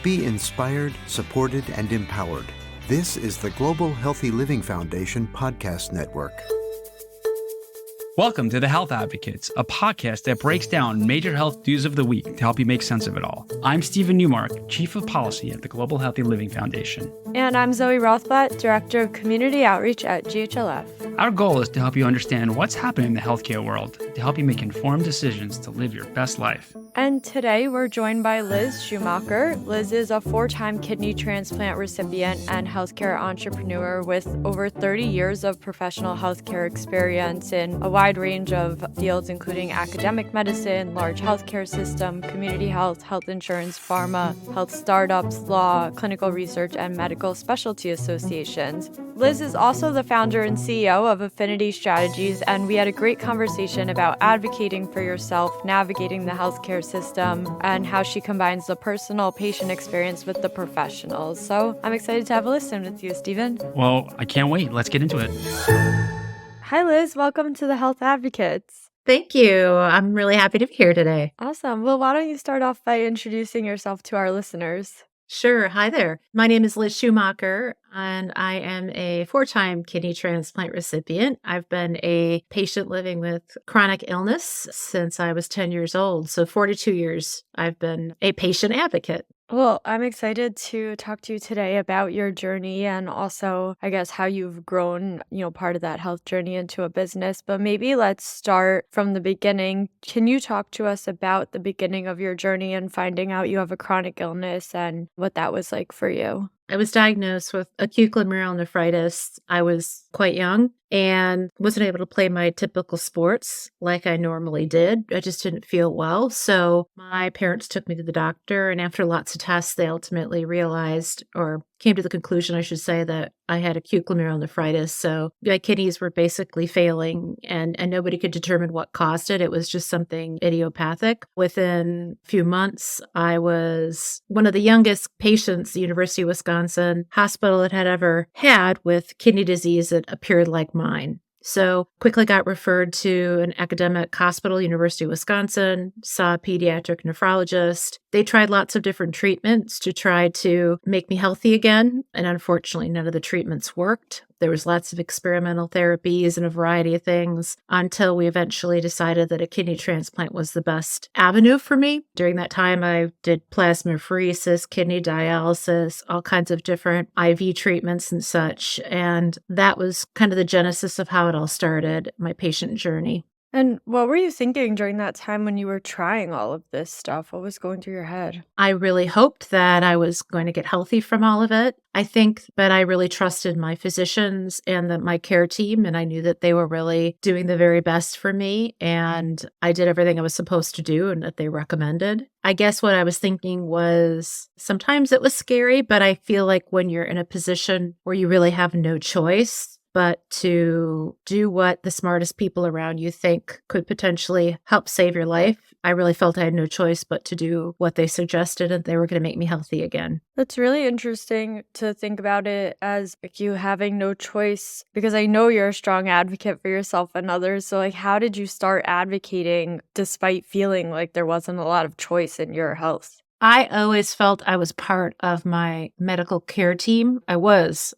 Be inspired, supported, and empowered. This is the Global Healthy Living Foundation podcast network. Welcome to The Health Advocates, a podcast that breaks down major health news of the week to help you make sense of it all. I'm Stephen Newmark, Chief of Policy at the Global Healthy Living Foundation. And I'm Zoe Rothblatt, Director of Community Outreach at GHLF. Our goal is to help you understand what's happening in the healthcare world, to help you make informed decisions to live your best life. And today we're joined by Liz Schumacher. Liz is a 4-time kidney transplant recipient and healthcare entrepreneur with over 30 years of professional healthcare experience in a wide range of fields, including academic medicine, large healthcare system, community health, health insurance, pharma, health startups, law, clinical research, and medical specialty associations. Liz is also the founder and CEO of Affinity Strategies, and we had a great conversation about advocating for yourself, navigating the healthcare system, and how she combines the personal patient experience with the professionals. So I'm excited to have a listen with you, Stephen. Well, I can't wait. Let's get into it. Hi, Liz. Welcome to the Health Advocates. Thank you. I'm really happy to be here today. Awesome. Well, why don't you start off by introducing yourself to our listeners? Sure. Hi there. My name is Liz Schumacher, and I am a 4-time kidney transplant recipient. I've been a patient living with chronic illness since I was 10 years old. So 42 years I've been a patient advocate. Well, I'm excited to talk to you today about your journey and also, I guess, how you've grown, part of that health journey into a business. But maybe let's start from the beginning. Can you talk to us about the beginning of your journey and finding out you have a chronic illness and what that was like for you? I was diagnosed with acute glomerulonephritis. I was quite young and wasn't able to play my typical sports like I normally did. I just didn't feel well. So my parents took me to the doctor, and after lots of tests, they ultimately realized, or came to the conclusion, I should say, that I had acute glomerulonephritis. So my kidneys were basically failing, and nobody could determine what caused it. It was just something idiopathic. Within a few months, I was one of the youngest patients the University of Wisconsin hospital had ever had with kidney disease that appeared like mine. So quickly got referred to an academic hospital, University of Wisconsin, saw a pediatric nephrologist. They tried lots of different treatments to try to make me healthy again. And unfortunately, none of the treatments worked. There was lots of experimental therapies and a variety of things until we eventually decided that a kidney transplant was the best avenue for me. During that time, I did plasmapheresis, kidney dialysis, all kinds of different IV treatments and such. And that was kind of the genesis of how it all started, my patient journey. And what were you thinking during that time when you were trying all of this stuff? What was going through your head? I really hoped that I was going to get healthy from all of it. I think that I really trusted my physicians and my care team, and I knew that they were really doing the very best for me, and I did everything I was supposed to do and that they recommended. I guess what I was thinking was sometimes it was scary, but I feel like when you're in a position where you really have no choice but to do what the smartest people around you think could potentially help save your life, I really felt I had no choice but to do what they suggested, and they were going to make me healthy again. That's really interesting to think about it as you having no choice, because I know you're a strong advocate for yourself and others. So how did you start advocating despite feeling like there wasn't a lot of choice in your health? I always felt I was part of my medical care team. I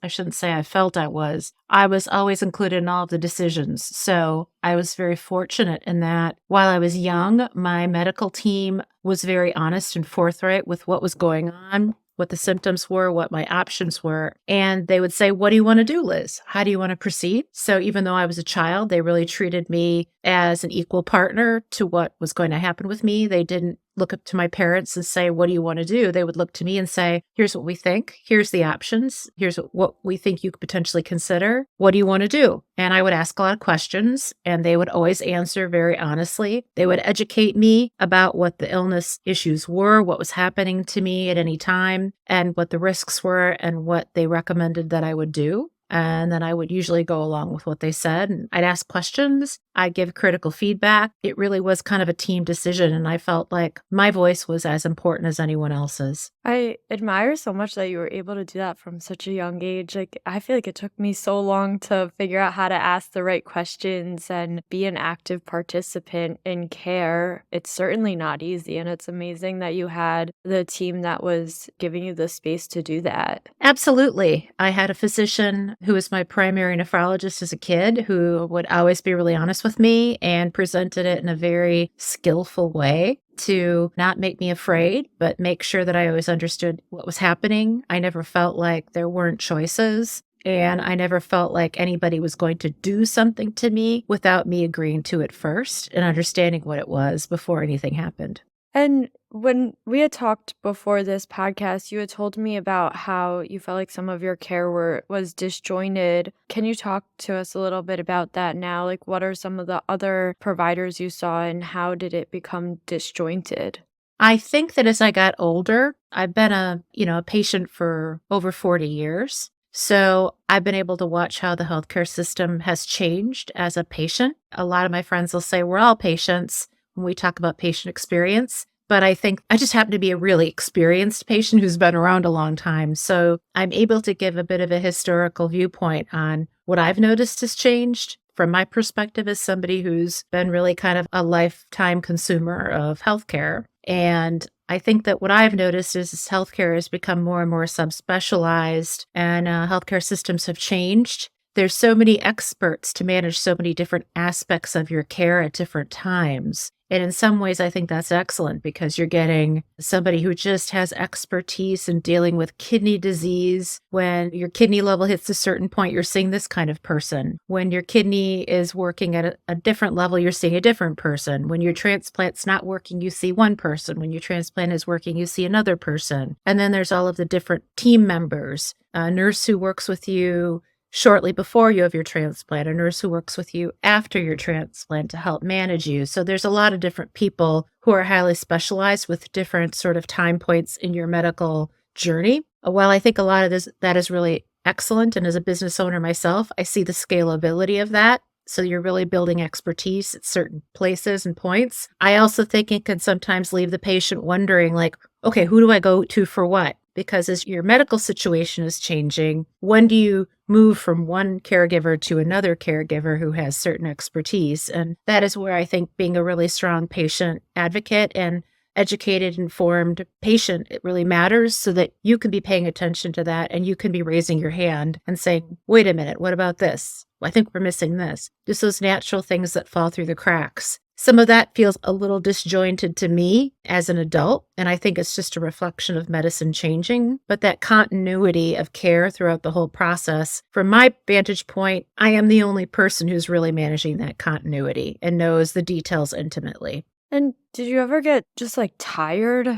shouldn't say I felt I was. I was always included in all of the decisions. So I was very fortunate in that while I was young, my medical team was very honest and forthright with what was going on, what the symptoms were, what my options were. And they would say, "What do you want to do, Liz? How do you want to proceed?" So even though I was a child, they really treated me as an equal partner to what was going to happen with me. They didn't look up to my parents and say, "What do you want to do?" They would look to me and say, "Here's what we think. Here's the options. Here's what we think you could potentially consider. What do you want to do?" And I would ask a lot of questions, and they would always answer very honestly. They would educate me about what the illness issues were, what was happening to me at any time, and what the risks were, and what they recommended that I would do. And then I would usually go along with what they said. And I'd ask questions. I'd give critical feedback. It really was kind of a team decision. And I felt like my voice was as important as anyone else's. I admire so much that you were able to do that from such a young age. Like, I feel like it took me so long to figure out how to ask the right questions and be an active participant in care. It's certainly not easy. And it's amazing that you had the team that was giving you the space to do that. Absolutely. I had a physician who was my primary nephrologist as a kid who would always be really honest with me and presented it in a very skillful way to not make me afraid, but make sure that I always understood what was happening. I never felt like there weren't choices. And I never felt like anybody was going to do something to me without me agreeing to it first and understanding what it was before anything happened. And when we had talked before this podcast, you had told me about how you felt like some of your care was disjointed. Can you talk to us a little bit about that now? Like, what are some of the other providers you saw and how did it become disjointed? I think that as I got older, I've been a patient for over 40 years. So I've been able to watch how the healthcare system has changed as a patient. A lot of my friends will say we're all patients when we talk about patient experience. But I think I just happen to be a really experienced patient who's been around a long time. So I'm able to give a bit of a historical viewpoint on what I've noticed has changed from my perspective as somebody who's been really kind of a lifetime consumer of healthcare. And I think that what I've noticed is healthcare has become more and more subspecialized and healthcare systems have changed. There's so many experts to manage so many different aspects of your care at different times. And in some ways, I think that's excellent because you're getting somebody who just has expertise in dealing with kidney disease. When your kidney level hits a certain point, you're seeing this kind of person. When your kidney is working at a different level, you're seeing a different person. When your transplant's not working, you see one person. When your transplant is working, you see another person. And then there's all of the different team members, a nurse who works with you shortly before you have your transplant, a nurse who works with you after your transplant to help manage you. So there's a lot of different people who are highly specialized with different sort of time points in your medical journey. While I think a lot of that is really excellent, and as a business owner myself, I see the scalability of that. So you're really building expertise at certain places and points. I also think it can sometimes leave the patient wondering, like, okay, who do I go to for what? Because as your medical situation is changing, when do you move from one caregiver to another caregiver who has certain expertise? And that is where I think being a really strong patient advocate and educated, informed patient, it really matters so that you can be paying attention to that and you can be raising your hand and saying, wait a minute, what about this? I think we're missing this. Just those natural things that fall through the cracks. Some of that feels a little disjointed to me as an adult, and I think it's just a reflection of medicine changing. But that continuity of care throughout the whole process, from my vantage point, I am the only person who's really managing that continuity and knows the details intimately. And did you ever get just like tired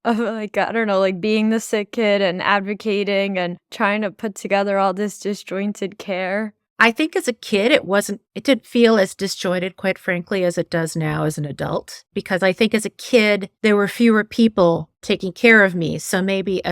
of like, I don't know, like being the sick kid and advocating and trying to put together all this disjointed care? I think as a kid, it didn't feel as disjointed, quite frankly, as it does now as an adult, because I think as a kid, there were fewer people taking care of me. So maybe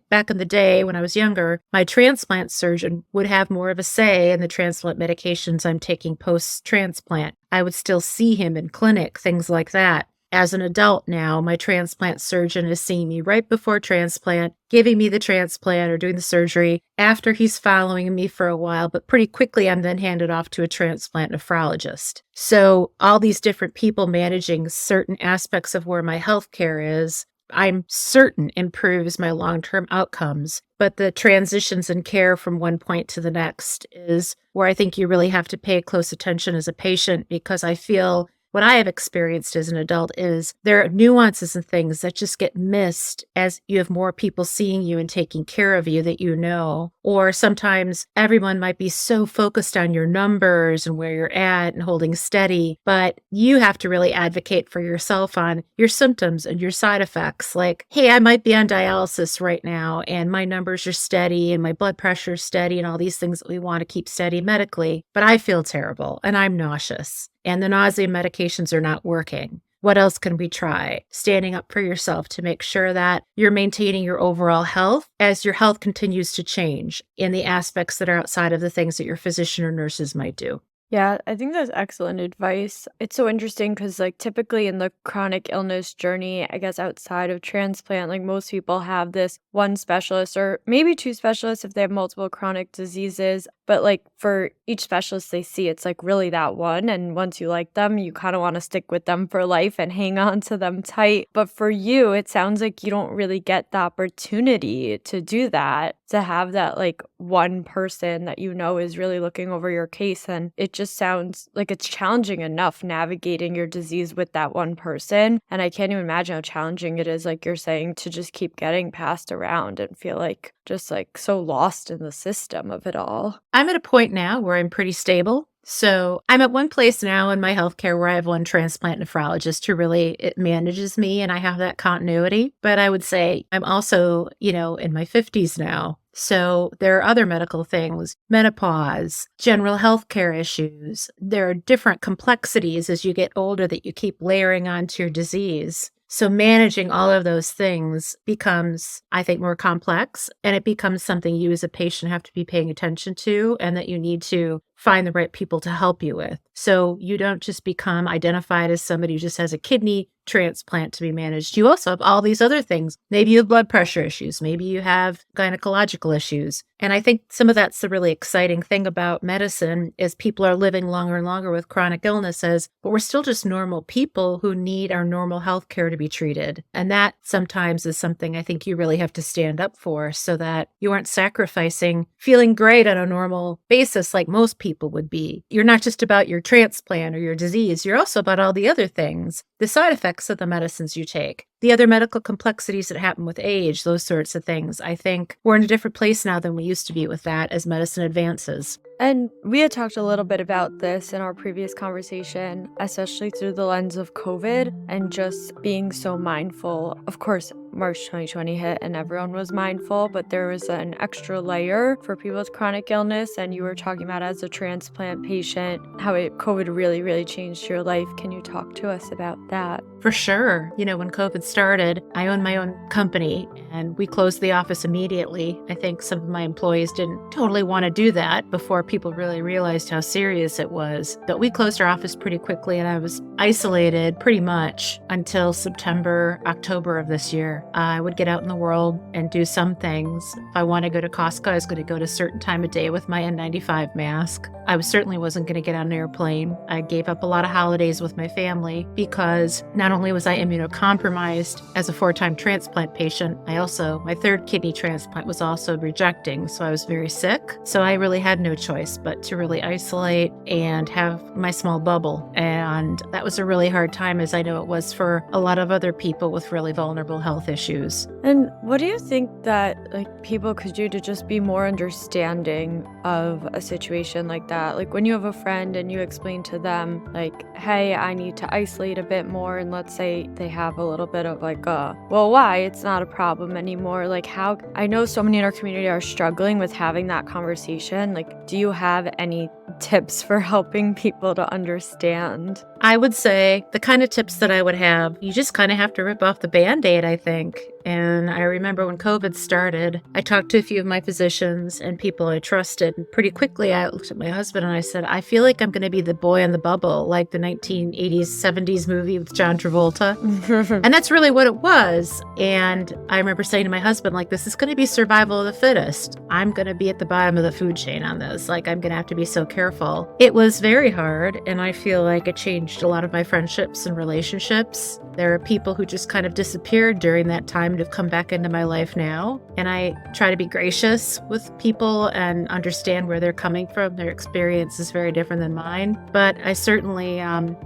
back in the day when I was younger, my transplant surgeon would have more of a say in the transplant medications I'm taking post-transplant. I would still see him in clinic, things like that. As an adult now, my transplant surgeon is seeing me right before transplant, giving me the transplant or doing the surgery after he's following me for a while, but pretty quickly I'm then handed off to a transplant nephrologist. So all these different people managing certain aspects of where my healthcare is, I'm certain improves my long-term outcomes. But the transitions in care from one point to the next is where I think you really have to pay close attention as a patient, because I feel what I have experienced as an adult is there are nuances and things that just get missed as you have more people seeing you and taking care of you that you know. Or sometimes everyone might be so focused on your numbers and where you're at and holding steady, but you have to really advocate for yourself on your symptoms and your side effects. Like, hey, I might be on dialysis right now and my numbers are steady and my blood pressure is steady and all these things that we want to keep steady medically, but I feel terrible and I'm nauseous. And the nausea medications are not working. what else can we try? Standing up for yourself to make sure that you're maintaining your overall health as your health continues to change in the aspects that are outside of the things that your physician or nurses might do. Yeah, I think that's excellent advice. It's so interesting because, like, typically in the chronic illness journey, I guess outside of transplant, like, most people have this one specialist or maybe two specialists if they have multiple chronic diseases. But, like, for each specialist they see, it's like really that one. And once you like them, you kind of want to stick with them for life and hang on to them tight. But for you, it sounds like you don't really get the opportunity to do that, to have that, like, one person that you know is really looking over your case. And it just sounds like it's challenging enough navigating your disease with that one person. And I can't even imagine how challenging it is, like you're saying, to just keep getting passed around and feel like just like so lost in the system of it all. I'm at a point now where I'm pretty stable. So I'm at one place now in my healthcare where I have one transplant nephrologist who really it manages me and I have that continuity. But I would say I'm also, in my 50s now. So there are other medical things, menopause, general healthcare issues. There are different complexities as you get older that you keep layering onto your disease. So managing all of those things becomes, I think, more complex, and it becomes something you as a patient have to be paying attention to and that you need to find the right people to help you with. So you don't just become identified as somebody who just has a kidney transplant to be managed. You also have all these other things. Maybe you have blood pressure issues. Maybe you have gynecological issues. And I think some of that's the really exciting thing about medicine is people are living longer and longer with chronic illnesses, but we're still just normal people who need our normal health care to be treated. And that sometimes is something I think you really have to stand up for so that you aren't sacrificing feeling great on a normal basis like most people would be. You're not just about your transplant or your disease. You're also about all the other things, the side effects of the medicines you take, the other medical complexities that happen with age, those sorts of things. I think we're in a different place now than we used to be with that as medicine advances. And we had talked a little bit about this in our previous conversation, especially through the lens of COVID and just being so mindful. Of course, March 2020 hit and everyone was mindful, but there was an extra layer for people with chronic illness. And you were talking about as a transplant patient, how COVID really, really changed your life. Can you talk to us about that? For sure. When COVID started, I owned my own company and we closed the office immediately. I think some of my employees didn't totally want to do that before people really realized how serious it was. But we closed our office pretty quickly and I was isolated pretty much until September, October of this year. I would get out in the world and do some things. If I want to go to Costco, I was going to go to a certain time of day with my N95 mask. I certainly wasn't going to get on an airplane. I gave up a lot of holidays with my family because not only was I immunocompromised as a 4-time transplant patient, my third kidney transplant was also rejecting. So I was very sick. So I really had no choice but to really isolate and have my small bubble. And that was a really hard time, as I know it was for a lot of other people with really vulnerable health issues. And what do you think that people could do to just be more understanding of a situation like that? Like when you have a friend and you explain to them hey, I need to isolate a bit more, and let's say they have a little bit of well, why? It's not a problem anymore. How I know so many in our community are struggling with having that conversation. Do you have any tips for helping people to understand? I would say the kind of tips that I would have, you just kind of have to rip off the Band-Aid, I think. And I remember when COVID started, I talked to a few of my physicians and people I trusted. And pretty quickly, I looked at my husband and I said, I feel like I'm going to be the boy in the bubble, like the 1980s, 70s movie with John Travolta. And that's really what it was. And I remember saying to my husband, this is going to be survival of the fittest. I'm going to be at the bottom of the food chain on this. I'm going to have to be so careful. It was very hard. And I feel like it changed a lot of my friendships and relationships. There are people who just kind of disappeared during that time to have come back into my life now. And I try to be gracious with people and understand where they're coming from. Their experience is very different than mine. But I certainly,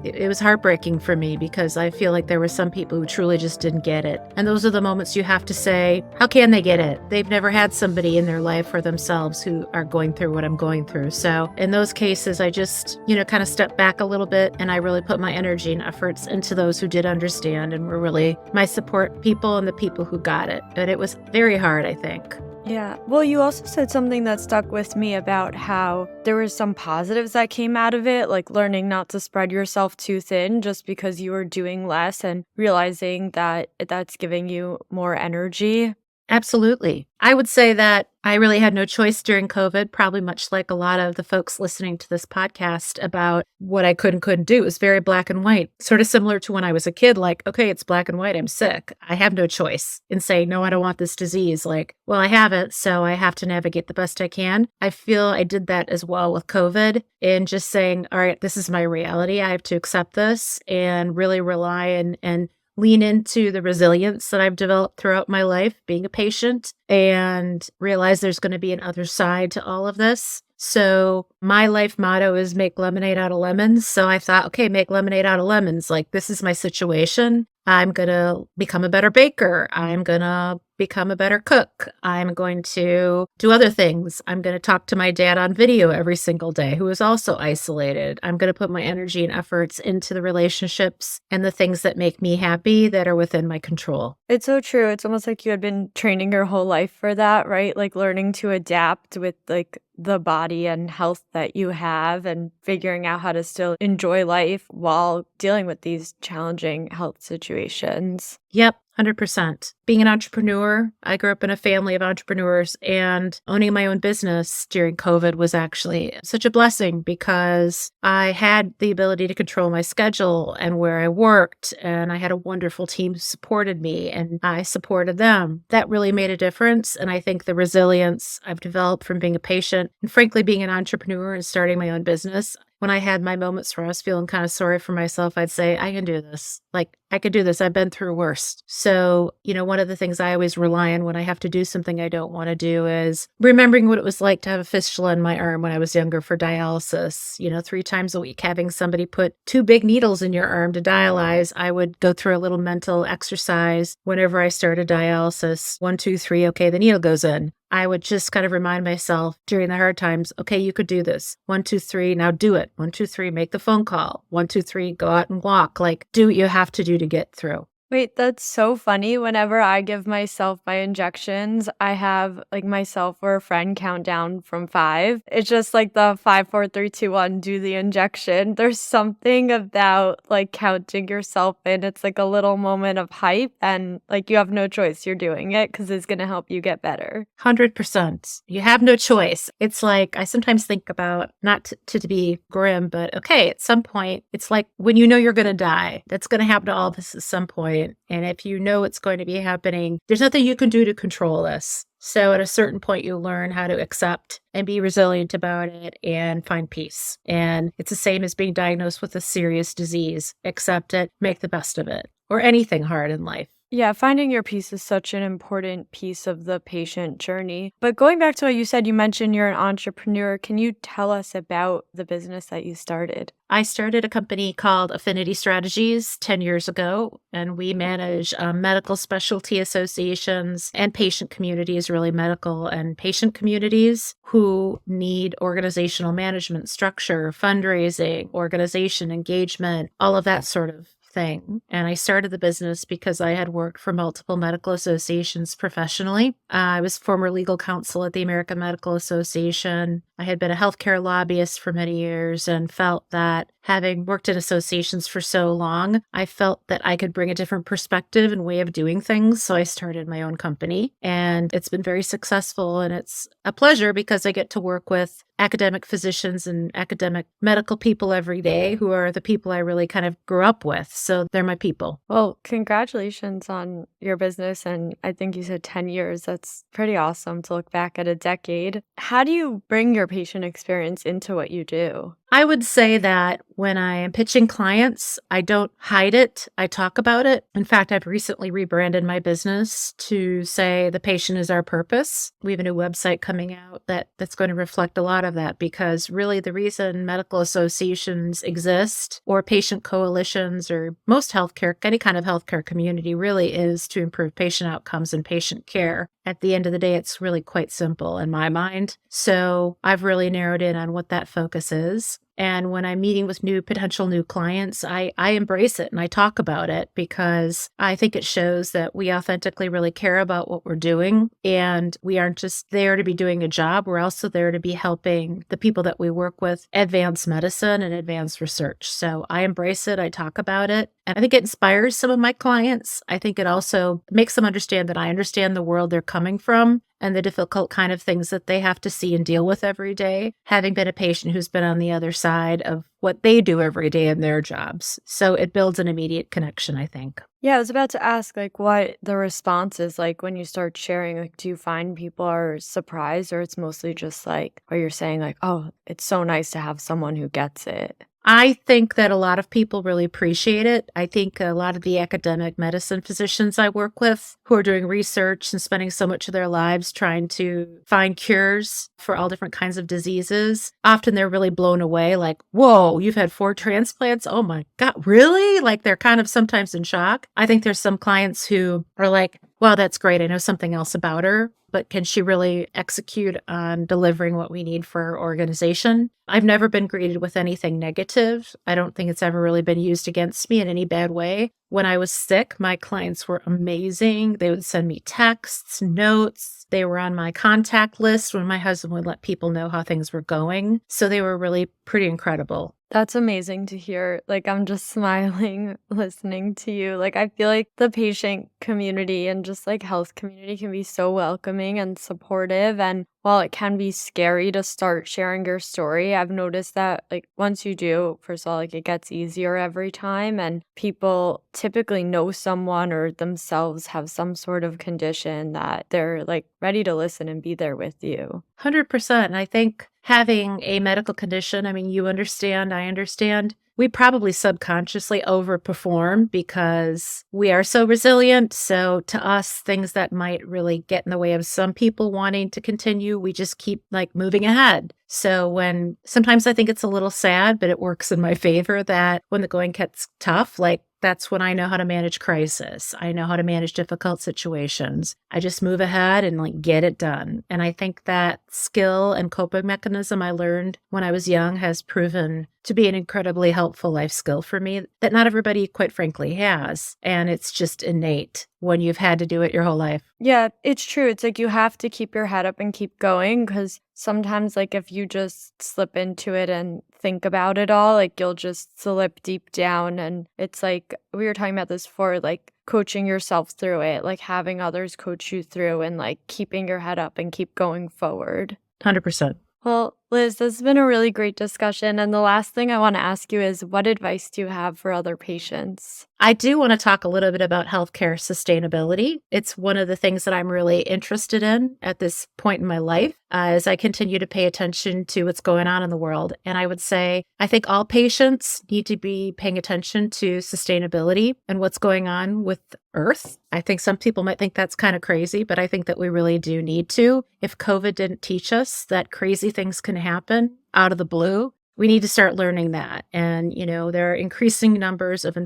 it was heartbreaking for me because I feel like there were some people who truly just didn't get it. And those are the moments you have to say, how can they get it? They've never had somebody in their life or themselves who are going through what I'm going through. So in those cases, I just, kind of step back a little bit and I really put my energy and efforts into those who did understand and were really my support people and the people who got it. But it was very hard, I think. Yeah. Well, you also said something that stuck with me about how there were some positives that came out of it, like learning not to spread yourself too thin just because you were doing less and realizing that that's giving you more energy. Absolutely. I would say that I really had no choice during COVID, probably much like a lot of the folks listening to this podcast about what I could and couldn't do. It was very black and white, sort of similar to when I was a kid, like, okay, it's black and white, I'm sick. I have no choice in saying, no, I don't want this disease. Like, well, I have it, so I have to navigate the best I can. I feel I did that as well with COVID and just saying, all right, this is my reality. I have to accept this and really rely and lean into the resilience that I've developed throughout my life, being a patient, and realize there's going to be an other side to all of this. So my life motto is make lemonade out of lemons. So I thought, okay, make lemonade out of lemons. Like, this is my situation. I'm going to become a better baker. I'm going to become a better cook. I'm going to do other things. I'm going to talk to my dad on video every single day, who is also isolated. I'm going to put my energy and efforts into the relationships and the things that make me happy that are within my control. It's so true. It's almost like you had been training your whole life for that, right? Like learning to adapt with like the body and health that you have and figuring out how to still enjoy life while dealing with these challenging health situations. Yep, 100%. Being an entrepreneur, I grew up in a family of entrepreneurs, and owning my own business during COVID was actually such a blessing because I had the ability to control my schedule and where I worked, and I had a wonderful team who supported me, and I supported them. That really made a difference, and I think the resilience I've developed from being a patient and frankly being an entrepreneur and starting my own business, when I had my moments where I was feeling kind of sorry for myself, I'd say, I can do this. Like, I could do this. I've been through worse. So, one of the things I always rely on when I have to do something I don't want to do is remembering what it was like to have a fistula in my arm when I was younger for dialysis. 3 times a week, having somebody put 2 big needles in your arm to dialyze. I would go through a little mental exercise whenever I started dialysis. 1, 2, 3, okay, the needle goes in. I would just kind of remind myself during the hard times, okay, you could do this. 1, 2, 3, now do it. 1, 2, 3, make the phone call. 1, 2, 3, go out and walk. Like, do what you have to do to get through. Wait, that's so funny. Whenever I give myself my injections, I have like myself or a friend count down from 5. It's just like the 5, 4, 3, 2, 1, do the injection. There's something about like counting yourself in. It's like a little moment of hype and like you have no choice. You're doing it because it's going to help you get better. 100%. You have no choice. It's like, I sometimes think about, not to be grim, but okay, at some point, it's like when you know you're going to die, that's going to happen to all of us at some point. And if you know it's going to be happening, there's nothing you can do to control this. So at a certain point, you learn how to accept and be resilient about it and find peace. And it's the same as being diagnosed with a serious disease. Accept it, make the best of it, or anything hard in life. Yeah, finding your peace is such an important piece of the patient journey. But going back to what you said, you mentioned you're an entrepreneur. Can you tell us about the business that you started? I started a company called Affinity Strategies 10 years ago, and we manage medical specialty associations and patient communities, really medical and patient communities who need organizational management, structure, fundraising, organization, engagement, all of that sort of thing. And I started the business because I had worked for multiple medical associations professionally. I was former legal counsel at the American Medical Association. I had been a healthcare lobbyist for many years and felt that having worked in associations for so long, I felt that I could bring a different perspective and way of doing things. So I started my own company and it's been very successful. And it's a pleasure because I get to work with academic physicians and academic medical people every day who are the people I really kind of grew up with. So they're my people. Well, congratulations on your business. And I think you said 10 years. That's pretty awesome to look back at a decade. How do you bring your patient experience into what you do? I would say that when I am pitching clients, I don't hide it. I talk about it. In fact, I've recently rebranded my business to say the patient is our purpose. We have a new website coming out that's going to reflect a lot of that because really the reason medical associations exist or patient coalitions or most healthcare, any kind of healthcare community really is to improve patient outcomes and patient care. At the end of the day, it's really quite simple in my mind. So I've really narrowed in on what that focus is. And when I'm meeting with potential new clients, I embrace it and I talk about it because I think it shows that we authentically really care about what we're doing. And we aren't just there to be doing a job. We're also there to be helping the people that we work with advance medicine and advance research. So I embrace it. I talk about it. And I think it inspires some of my clients. I think it also makes them understand that I understand the world they're coming from and the difficult kind of things that they have to see and deal with every day, having been a patient who's been on the other side of what they do every day in their jobs. So it builds an immediate connection, I think. Yeah, I was about to ask, like, what the response is like when you start sharing. Like, do you find people are surprised, or it's mostly just like, or you're saying, like, oh, it's so nice to have someone who gets it? I think that a lot of people really appreciate it. I think a lot of the academic medicine physicians I work with who are doing research and spending so much of their lives trying to find cures for all different kinds of diseases, often they're really blown away, like, whoa, you've had 4 transplants? Oh my God, really? Like they're kind of sometimes in shock. I think there's some clients who are like, well, that's great. I know something else about her, but can she really execute on delivering what we need for our organization? I've never been greeted with anything negative. I don't think it's ever really been used against me in any bad way. When I was sick, my clients were amazing. They would send me texts, notes. They were on my contact list when my husband would let people know how things were going. So they were really pretty incredible. That's amazing to hear. Like, I'm just smiling listening to you. Like, I feel like the patient community and just like health community can be so welcoming and supportive. And while it can be scary to start sharing your story, I've noticed that, like, once you do, first of all, like, it gets easier every time. And people typically know someone or themselves have some sort of condition that they're like ready to listen and be there with you. 100%. And I think having a medical condition, I mean, you understand, I understand, we probably subconsciously overperform because we are so resilient. So to us, things that might really get in the way of some people wanting to continue, we just keep like moving ahead. So when sometimes I think it's a little sad, but it works in my favor that when the going gets tough, like that's when I know how to manage crisis. I know how to manage difficult situations. I just move ahead and like get it done. And I think that skill and coping mechanism I learned when I was young has proven to be an incredibly helpful life skill for me that not everybody, quite frankly, has. And it's just innate when you've had to do it your whole life. Yeah, it's true. It's like you have to keep your head up and keep going, because sometimes, like, if you just slip into it and think about it all, like, you'll just slip deep down. And it's like we were talking about this before, like coaching yourself through it, like having others coach you through and like keeping your head up and keep going forward. 100%. Well, Liz, this has been a really great discussion. And the last thing I want to ask you is, what advice do you have for other patients? I do want to talk a little bit about healthcare sustainability. It's one of the things that I'm really interested in at this point in my life as I continue to pay attention to what's going on in the world. And I would say, I think all patients need to be paying attention to sustainability and what's going on with Earth. I think some people might think that's kind of crazy, but I think that we really do need to. If COVID didn't teach us that crazy things can happen out of the blue, we need to start learning that. And, you know, there are increasing numbers of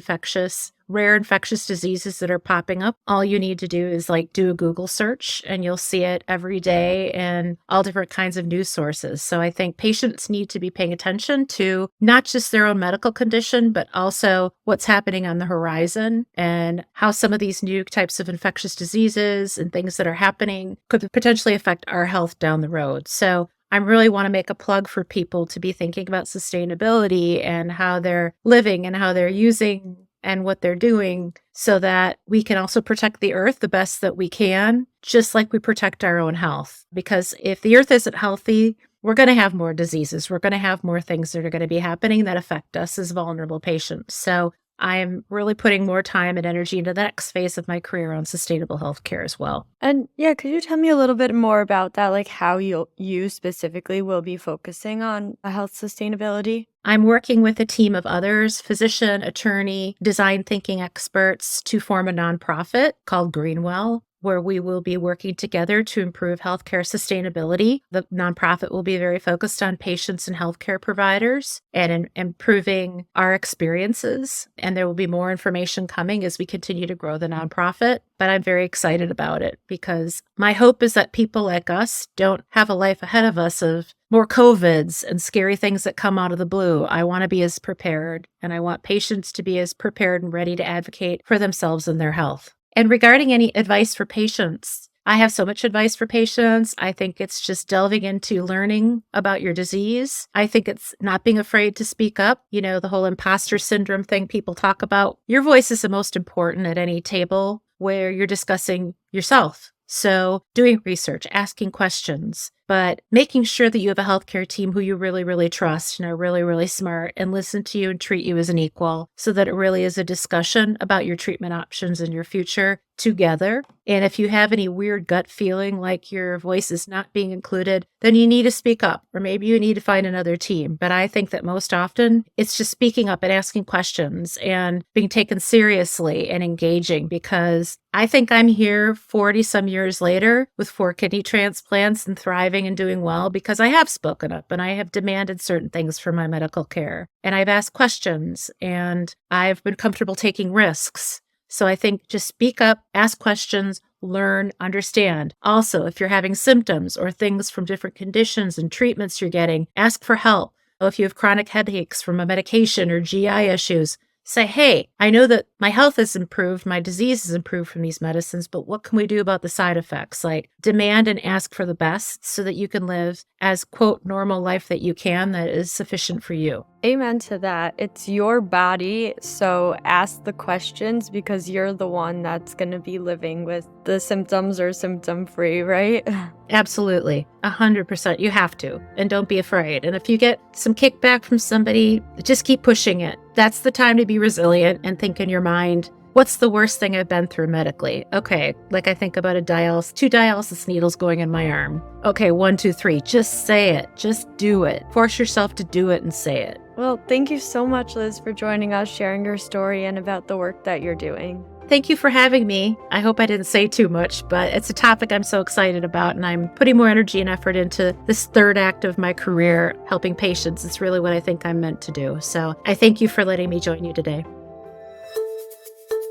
rare infectious diseases that are popping up. All you need to do is like do a Google search and you'll see it every day in all different kinds of news sources. So I think patients need to be paying attention to not just their own medical condition, but also what's happening on the horizon and how some of these new types of infectious diseases and things that are happening could potentially affect our health down the road. So I really want to make a plug for people to be thinking about sustainability and how they're living and how they're using and what they're doing so that we can also protect the earth the best that we can, just like we protect our own health. Because if the earth isn't healthy, we're going to have more diseases. We're going to have more things that are going to be happening that affect us as vulnerable patients. So I'm really putting more time and energy into the next phase of my career on sustainable healthcare as well. And yeah, could you tell me a little bit more about that, like how you specifically will be focusing on health sustainability? I'm working with a team of others, physician, attorney, design thinking experts to form a nonprofit called Greenwell. where we will be working together to improve healthcare sustainability. The nonprofit will be very focused on patients and healthcare providers and in improving our experiences. And there will be more information coming as we continue to grow the nonprofit. But I'm very excited about it because my hope is that people like us don't have a life ahead of us of more COVIDs and scary things that come out of the blue. I want to be as prepared, and I want patients to be as prepared and ready to advocate for themselves and their health. And regarding any advice for patients, I have so much advice for patients. I think it's just delving into learning about your disease. I think it's not being afraid to speak up. You know, the whole imposter syndrome thing people talk about. Your voice is the most important at any table where you're discussing yourself. So doing research, asking questions, but making sure that you have a healthcare team who you really, really trust and are really, really smart and listen to you and treat you as an equal so that it really is a discussion about your treatment options and your future together. And if you have any weird gut feeling like your voice is not being included, then you need to speak up, or maybe you need to find another team. But I think that most often it's just speaking up and asking questions and being taken seriously and engaging, because I think I'm here 40 some years later with 4 kidney transplants and thriving and doing well because I have spoken up and I have demanded certain things for my medical care. And I've asked questions and I've been comfortable taking risks. So I think just speak up, ask questions, learn, understand. Also, if you're having symptoms or things from different conditions and treatments you're getting, ask for help. If you have chronic headaches from a medication or GI issues, say, hey, I know that my health has improved, my disease has improved from these medicines, but what can we do about the side effects? Like, demand and ask for the best so that you can live as, quote, normal life that you can that is sufficient for you. Amen to that. It's your body, so ask the questions because you're the one that's going to be living with the symptoms or symptom-free, right? Absolutely. 100%. You have to. And don't be afraid. And if you get some kickback from somebody, just keep pushing it. That's the time to be resilient and think in your mind, what's the worst thing I've been through medically? Okay, like I think about 2 dialysis needles going in my arm. Okay, 1, 2, 3. Just say it. Just do it. Force yourself to do it and say it. Well, thank you so much, Liz, for joining us, sharing your story and about the work that you're doing. Thank you for having me. I hope I didn't say too much, but it's a topic I'm so excited about, and I'm putting more energy and effort into this third act of my career, helping patients. It's really what I think I'm meant to do. So I thank you for letting me join you today.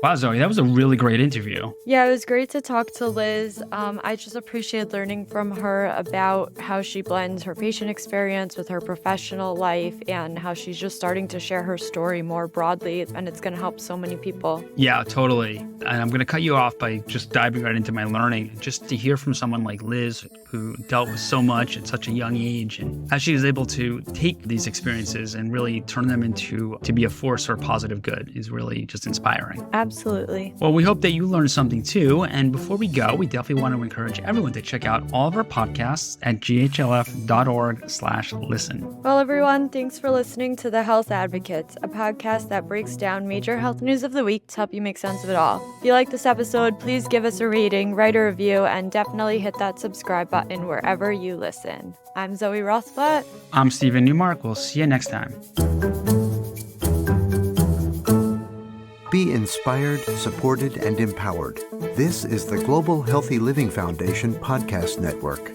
Wow, Zoe, that was a really great interview. Yeah, it was great to talk to Liz. I just appreciated learning from her about how she blends her patient experience with her professional life and how she's just starting to share her story more broadly, and it's going to help so many people. Yeah, totally. And I'm going to cut you off by just diving right into my learning. Just to hear from someone like Liz, who dealt with so much at such a young age, and how she was able to take these experiences and really turn them to be a force for positive good is really just inspiring. Absolutely. Well, we hope that you learned something too. And before we go, we definitely want to encourage everyone to check out all of our podcasts at ghlf.org/listen. Well, everyone, thanks for listening to The Health Advocates, a podcast that breaks down major health news of the week to help you make sense of it all. If you like this episode, please give us a rating, write a review, and definitely hit that subscribe button wherever you listen. I'm Zoe Rothblatt. I'm Stephen Newmark. We'll see you next time. Be inspired, supported, and empowered. This is the Global Healthy Living Foundation podcast network.